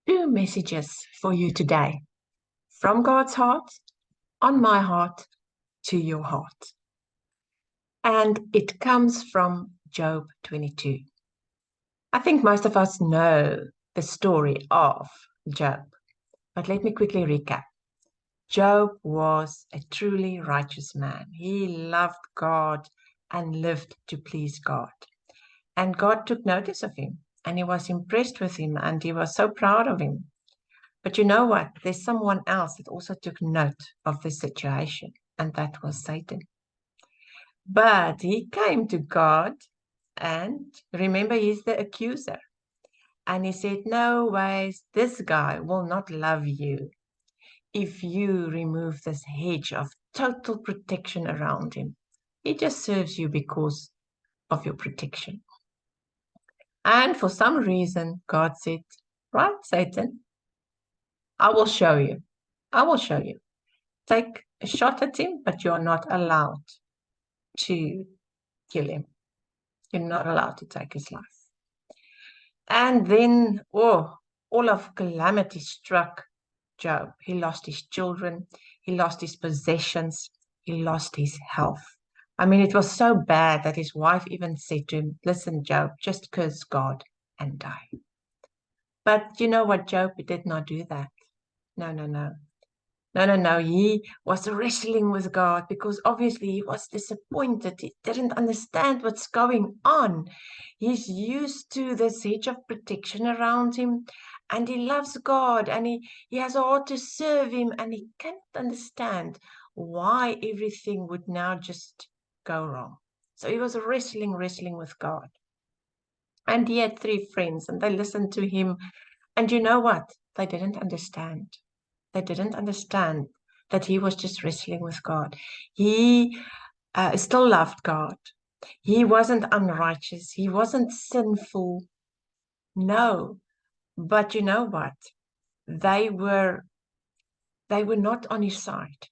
Two messages for you today from God's heart, on my heart, to your heart. And it comes from Job 22. I think most of us know the story of Job, but let me quickly recap. Job was a truly righteous man. He loved God and lived to please God. And God took notice of him, and he was impressed with him, and he was so proud of him. But you know what? There's someone else that also took note of the situation, and that was Satan. But he came to God, and remember, he's the accuser. And he said, no ways, this guy will not love you if you remove this hedge of total protection around him. He just serves you because of your protection. And for some reason, God said, right, Satan, I will show you. I will show you. Take a shot at him, but you're not allowed to kill him. You're not allowed to take his life. And then, all of calamity struck Job. He lost his children. He lost his possessions. He lost his health. I mean, it was so bad that his wife even said to him, listen, Job, just curse God and die. But you know what? Job did not do that. No. No. He was wrestling with God because obviously he was disappointed. He didn't understand what's going on. He's used to this hedge of protection around him, and he loves God, and he has a heart to serve him, and he can't understand why everything would now just go wrong. So he was wrestling with God. And he had three friends, and they listened to him. And you know what? They didn't understand. They didn't understand that he was just wrestling with God. He still loved God. He wasn't unrighteous. He wasn't sinful. No. But you know what? They were not on his side.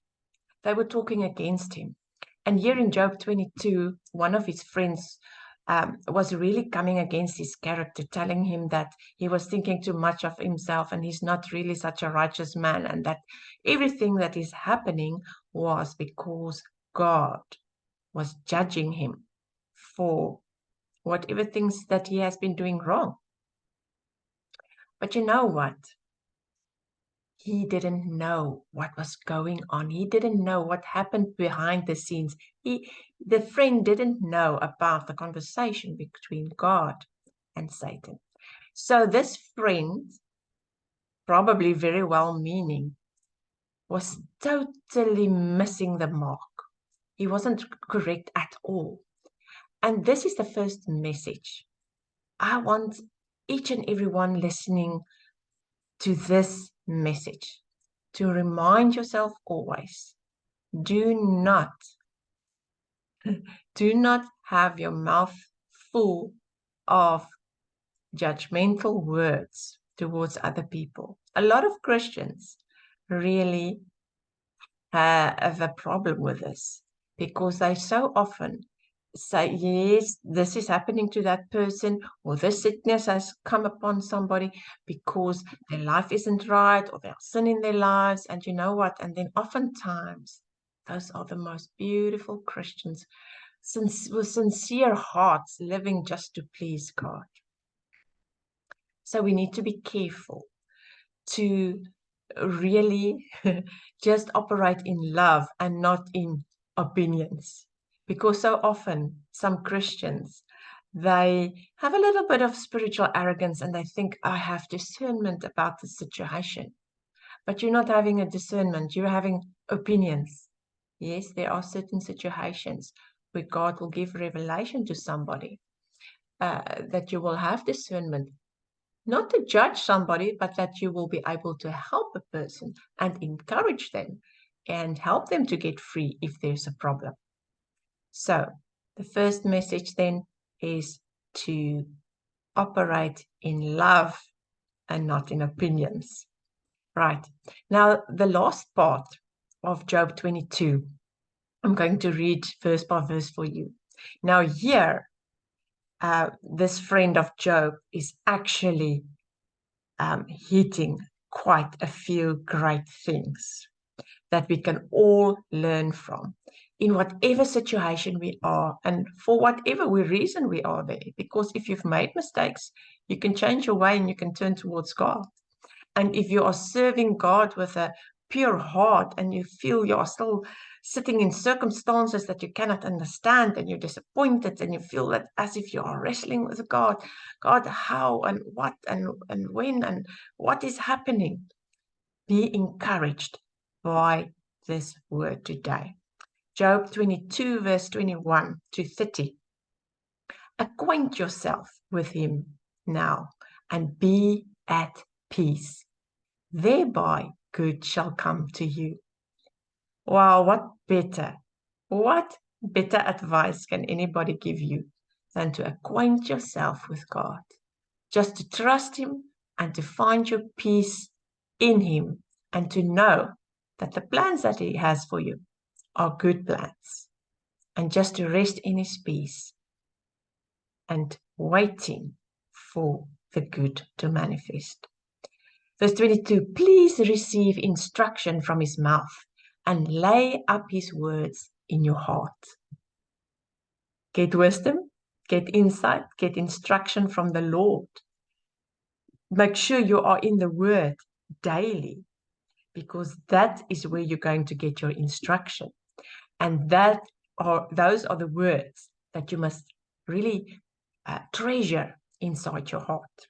They were talking against him. And here in Job 22, one of his friends was really coming against his character, telling him that he was thinking too much of himself and he's not really such a righteous man, and that everything that is happening was because God was judging him for whatever things that he has been doing wrong. But you know what? He didn't know what was going on. He didn't know what happened behind the scenes. The friend didn't know about the conversation between God and Satan. So this friend, probably very well-meaning, was totally missing the mark. He wasn't correct at all. And this is the first message. I want each and everyone listening to this message to remind yourself always, do not have your mouth full of judgmental words towards other people. A lot of Christians really have a problem with this because they so often say, yes, this is happening to that person, or this sickness has come upon somebody because their life isn't right, or there's sin in their lives. And you know what? And then oftentimes, those are the most beautiful Christians, with sincere hearts, living just to please God. So we need to be careful to really just operate in love and not in opinions. Because so often some Christians, they have a little bit of spiritual arrogance and they think, I have discernment about the situation. But you're not having a discernment, you're having opinions. Yes, there are certain situations where God will give revelation to somebody, that you will have discernment, not to judge somebody, but that you will be able to help a person and encourage them and help them to get free if there's a problem. So the first message then is to operate in love and not in opinions. Right. Now, the last part of Job 22, I'm going to read verse by verse for you. Now here, this friend of Job is actually hitting quite a few great things that we can all learn from in whatever situation we are and for whatever reason we are there. Because if you've made mistakes, you can change your way and you can turn towards God. And if you are serving God with a pure heart and you feel you are still sitting in circumstances that you cannot understand and you're disappointed and you feel that as if you are wrestling with God, how and what and when and what is happening, be encouraged by this word today. Job 22, verse 21 to 30. Acquaint yourself with him now and be at peace. Thereby good shall come to you. Wow, what better advice can anybody give you than to acquaint yourself with God? Just to trust him and to find your peace in him and to know that the plans that he has for you are good plans, and just to rest in his peace and waiting for the good to manifest. Verse 22, please receive instruction from his mouth and lay up his words in your heart. Get wisdom, get insight, get instruction from the Lord. Make sure you are in the word daily, because that is where you're going to get your instruction. And those are the words that you must really treasure inside your heart.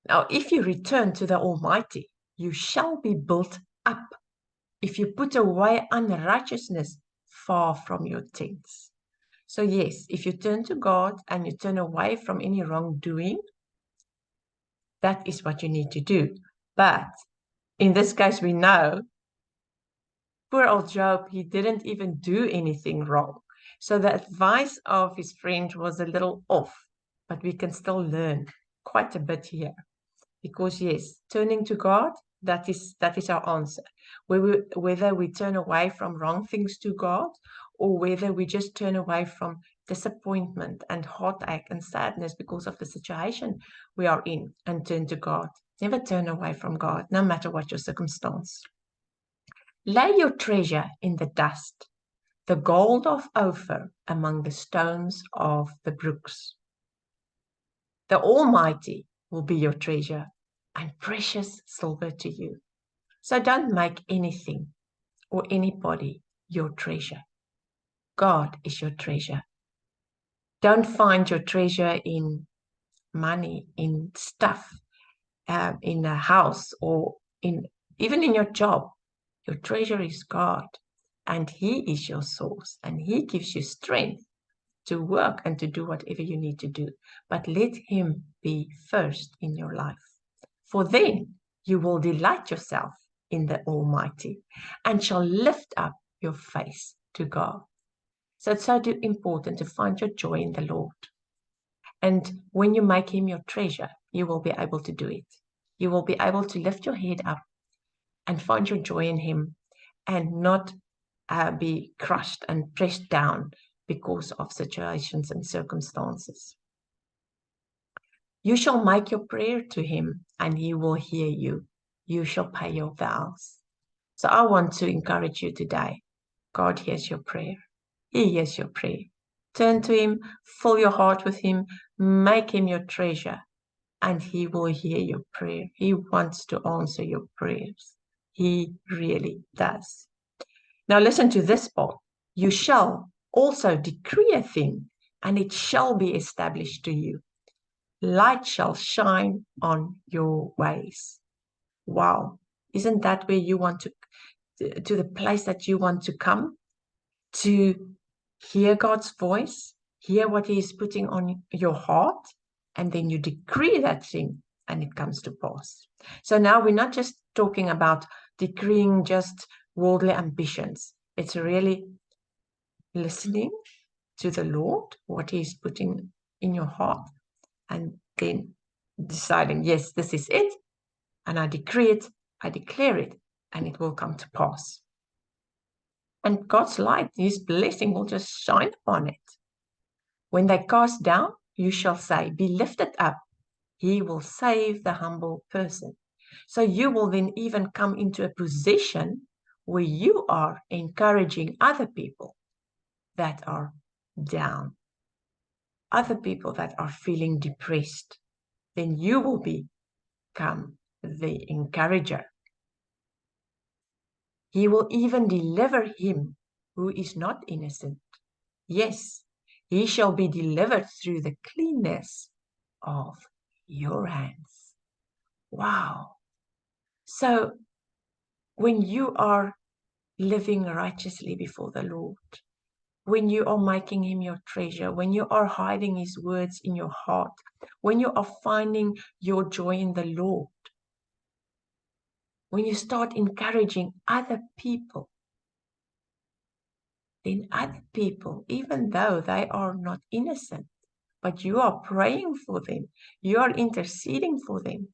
Now, if you return to the Almighty, you shall be built up. If you put away unrighteousness far from your tents. So yes, if you turn to God and you turn away from any wrongdoing, that is what you need to do. But in this case, we know poor old Job, he didn't even do anything wrong. So the advice of his friend was a little off, but we can still learn quite a bit here. Because yes, turning to God, that is our answer. Whether we turn away from wrong things to God, or whether we just turn away from disappointment and heartache and sadness because of the situation we are in and turn to God. Never turn away from God, no matter what your circumstance. Lay your treasure in the dust, the gold of Ophir among the stones of the brooks. The Almighty will be your treasure and precious silver to you. So don't make anything or anybody your treasure. God is your treasure. Don't find your treasure in money, in stuff, in a house, or even in your job. Your treasure is God, and he is your source, and he gives you strength to work and to do whatever you need to do. But let him be first in your life. For then you will delight yourself in the Almighty and shall lift up your face to God. So it's so important to find your joy in the Lord. And when you make him your treasure, you will be able to do it. You will be able to lift your head up and find your joy in him and not be crushed and pressed down because of situations and circumstances. You shall make your prayer to him and he will hear you. You shall pay your vows. So I want to encourage you today. God hears your prayer. He hears your prayer. Turn to him, fill your heart with him, make him your treasure, and he will hear your prayer. He wants to answer your prayers. He really does. Now listen to this part. You shall also decree a thing, and it shall be established to you. Light shall shine on your ways. Wow. Isn't that where you want to the place that you want to come? To hear God's voice, hear what he is putting on your heart, and then you decree that thing and it comes to pass. So now we're not just talking about decreeing just worldly ambitions. It's really listening to the Lord, what he is putting in your heart, and then deciding, yes, this is it, and I decree it, I declare it, and it will come to pass. And God's light, his blessing will just shine upon it. When they cast down, you shall say, be lifted up, He will save the humble person. So you will then even come into a position where you are encouraging other people that are down, other people that are feeling depressed. Then you will become the encourager. He will even deliver him who is not innocent. Yes, he shall be delivered through the cleanness of your hands. Wow. So when you are living righteously before the Lord, when you are making him your treasure, when you are hiding his words in your heart, when you are finding your joy in the Lord, when you start encouraging other people, then other people, even though they are not innocent, but you are praying for them, you are interceding for them,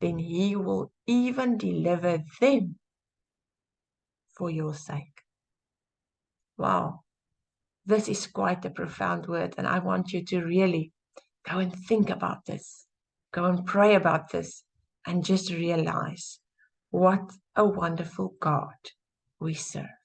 then he will even deliver them for your sake. Wow, this is quite a profound word, and I want you to really go and think about this, go and pray about this, and just realize what a wonderful God we serve.